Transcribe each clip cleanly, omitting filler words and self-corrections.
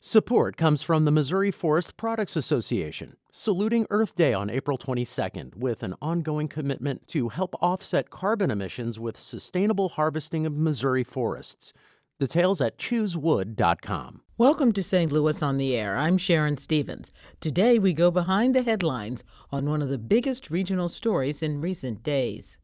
Support comes from the Missouri Forest Products Association, saluting Earth Day on April 22nd with an ongoing commitment to help offset carbon emissions with sustainable harvesting of Missouri forests. Details at choosewood.com. Welcome to St. Louis on the Air. I'm Sharon Stevens. Today we go behind the headlines on one of the biggest regional stories in recent days.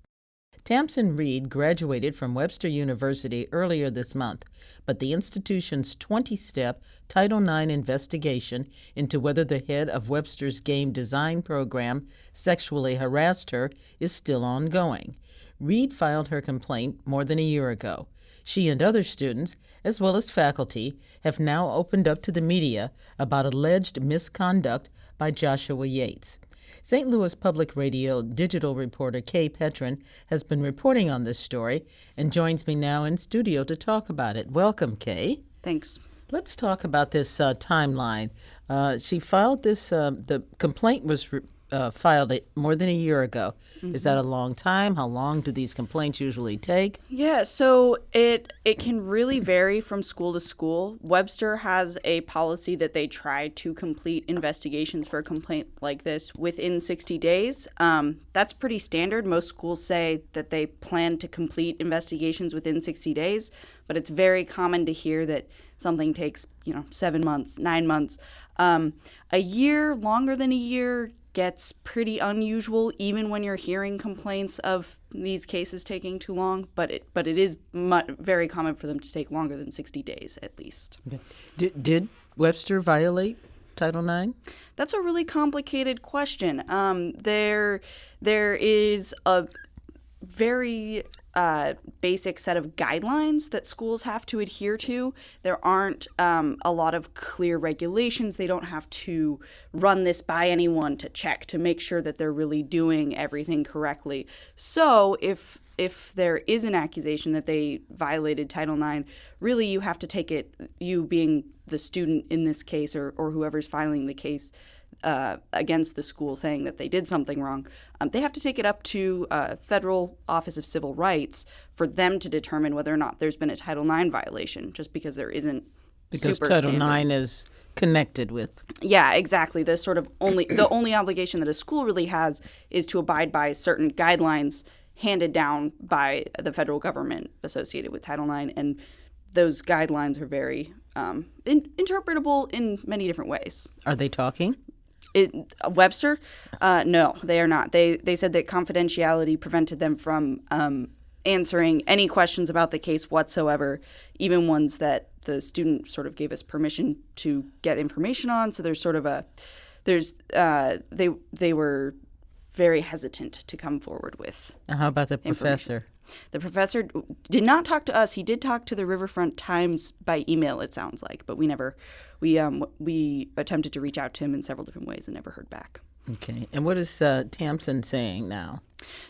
Tamsin Reed graduated from Webster University earlier this month, but the institution's 20-step Title IX investigation into whether the head of Webster's game design program sexually harassed her is still ongoing. Reed filed her complaint more than a year ago. She and other students, as well as faculty, have now opened up to the media about alleged misconduct by Joshua Yates. St. Louis Public Radio digital reporter Kae Petrin has been reporting on this story and joins me now in studio to talk about it. Welcome, Kae. Thanks. Let's talk about this timeline. She filed this, the complaint was filed more than a year ago. Mm-hmm. Is that a long time? How long do these complaints usually take? Yeah, so it can really vary from school to school. Webster has a policy that they try to complete investigations for a complaint like this within 60 days. That's pretty standard. Most schools say that they plan to complete investigations within 60 days, but it's very common to hear that something takes, 7 months, 9 months. A year, longer than a year, gets pretty unusual, even when you're hearing complaints of these cases taking too long. But it is very common for them to take longer than 60 days, at least. Okay. Did Webster violate Title IX? That's a really complicated question. There is a very basic set of guidelines that schools have to adhere to. There aren't a lot of clear regulations. They don't have to run this by anyone to check to make sure that they're really doing everything correctly. So if there is an accusation that they violated Title IX, really you have to take it, you being the student in this case or whoever's filing the case against the school saying that they did something wrong, they have to take it up to Federal Office of Civil Rights for them to determine whether or not there's been a Title IX violation, just because there isn't because super Title standard. IX is connected with. Yeah, exactly. The only obligation that a school really has is to abide by certain guidelines handed down by the federal government associated with Title IX, and those guidelines are very interpretable in many different ways. Are they talking? Webster? No, they are not. They said that confidentiality prevented them from answering any questions about the case whatsoever, even ones that the student sort of gave us permission to get information on. So there's sort of they were very hesitant to come forward with. And how about the professor? The professor did not talk to us. He did talk to the Riverfront Times by email, it sounds like, but we attempted to reach out to him in several different ways and never heard back. Okay. And what is Tamsin saying now?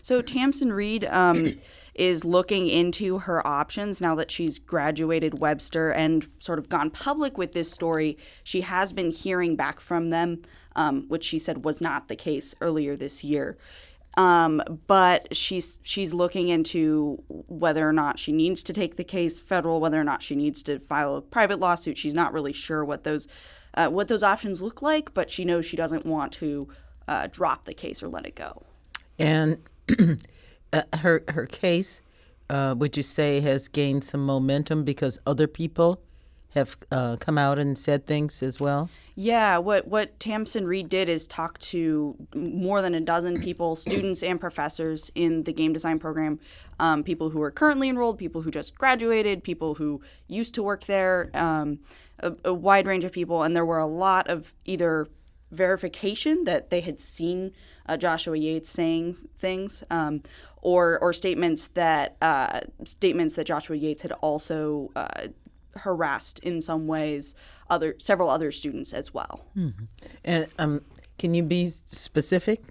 So Tamsin Reed is looking into her options now that she's graduated Webster and sort of gone public with this story. She has been hearing back from them, which she said was not the case earlier this year. But she's looking into whether or not she needs to take the case federal, whether or not she needs to file a private lawsuit. She's not really sure what those options look like, but she knows she doesn't want to drop the case or let it go. And her case, would you say, has gained some momentum because other people have come out and said things as well? Yeah, what Tamsin Reed did is talk to more than a dozen people, students and professors in the game design program, people who are currently enrolled, people who just graduated, people who used to work there, a wide range of people. And there were a lot of either verification that they had seen Joshua Yates saying things, or statements that Joshua Yates had also harassed in some ways several other students as well. Mm-hmm. And can you be specific?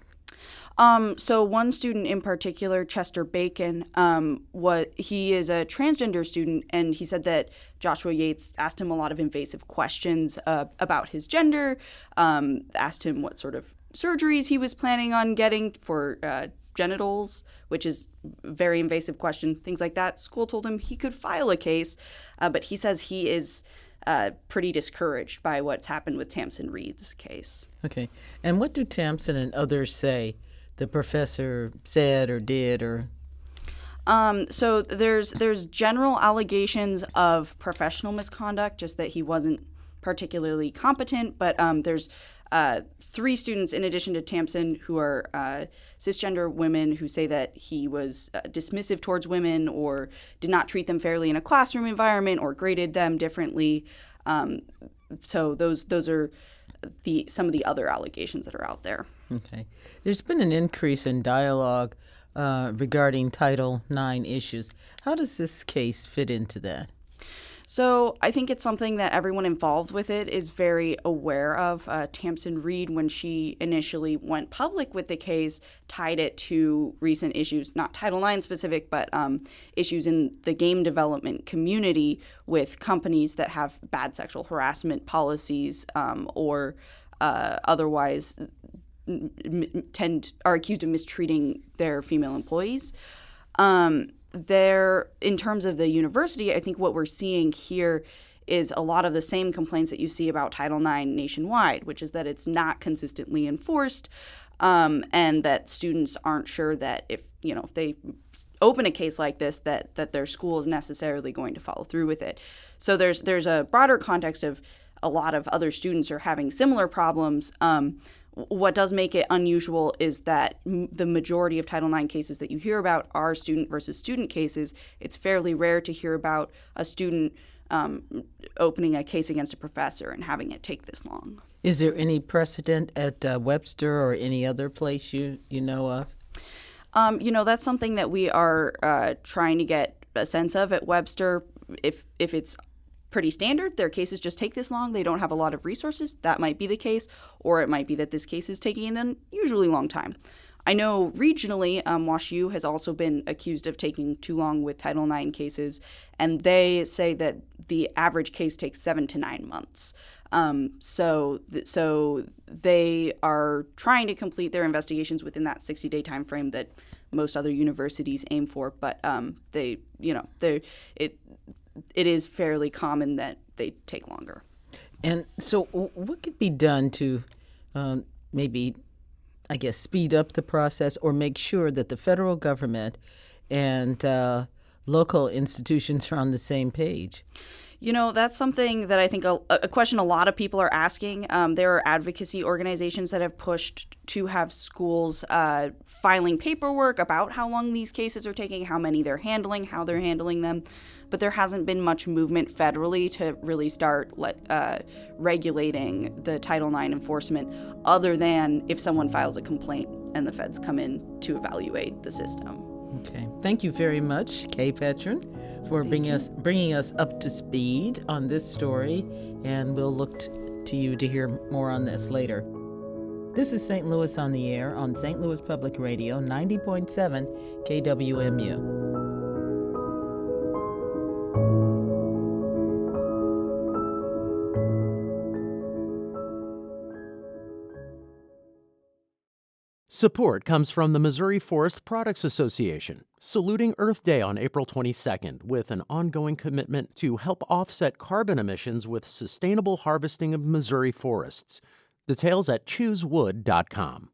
So one student in particular, Chester Bacon, he is a transgender student, and he said that Joshua Yates asked him a lot of invasive questions about his gender, asked him what sort of surgeries he was planning on getting for genitals, which is a very invasive question, things like that. School told him he could file a case, but he says he is pretty discouraged by what's happened with Tamsin Reed's case. Okay. And what do Tamsin and others say the professor said or did or? So there's general allegations of professional misconduct, just that he wasn't particularly competent. But there's 3 students in addition to Tamsin who are cisgender women who say that he was dismissive towards women or did not treat them fairly in a classroom environment or graded them differently. So those are some of the other allegations that are out there. Okay. There's been an increase in dialogue regarding Title IX issues. How does this case fit into that? So I think it's something that everyone involved with it is very aware of. Tamsin Reed, when she initially went public with the case, tied it to recent issues, not Title IX specific, but issues in the game development community with companies that have bad sexual harassment policies or otherwise are accused of mistreating their female employees. In terms of the university, I think what we're seeing here is a lot of the same complaints that you see about Title IX nationwide, which is that it's not consistently enforced, and that students aren't sure that if they open a case like this, that their school is necessarily going to follow through with it. So there's a broader context of a lot of other students are having similar problems. What does make it unusual is that the majority of Title IX cases that you hear about are student versus student cases. It's fairly rare to hear about a student opening a case against a professor and having it take this long. Is there any precedent at Webster or any other place you know of? That's something that we are trying to get a sense of at Webster. If it's pretty standard, their cases just take this long, they don't have a lot of resources, that might be the case, or it might be that this case is taking an unusually long time. I know regionally, WashU has also been accused of taking too long with Title IX cases, and they say that the average case takes 7 to 9 months. So they are trying to complete their investigations within that 60-day time frame that most other universities aim for, but it is fairly common that they take longer. And so what could be done to maybe, I guess, speed up the process or make sure that the federal government and local institutions are on the same page? That's something that I think a question a lot of people are asking. There are advocacy organizations that have pushed to have schools filing paperwork about how long these cases are taking, how many they're handling, how they're handling them. But there hasn't been much movement federally to really start regulating the Title IX enforcement, other than if someone files a complaint and the feds come in to evaluate the system. Okay. Thank you very much, Kae Petrin, for bringing us up to speed on this story, and we'll look to you to hear more on this later. This is St. Louis on the Air on St. Louis Public Radio, 90.7 KWMU. Support comes from the Missouri Forest Products Association, saluting Earth Day on April 22nd with an ongoing commitment to help offset carbon emissions with sustainable harvesting of Missouri forests. Details at choosewood.com.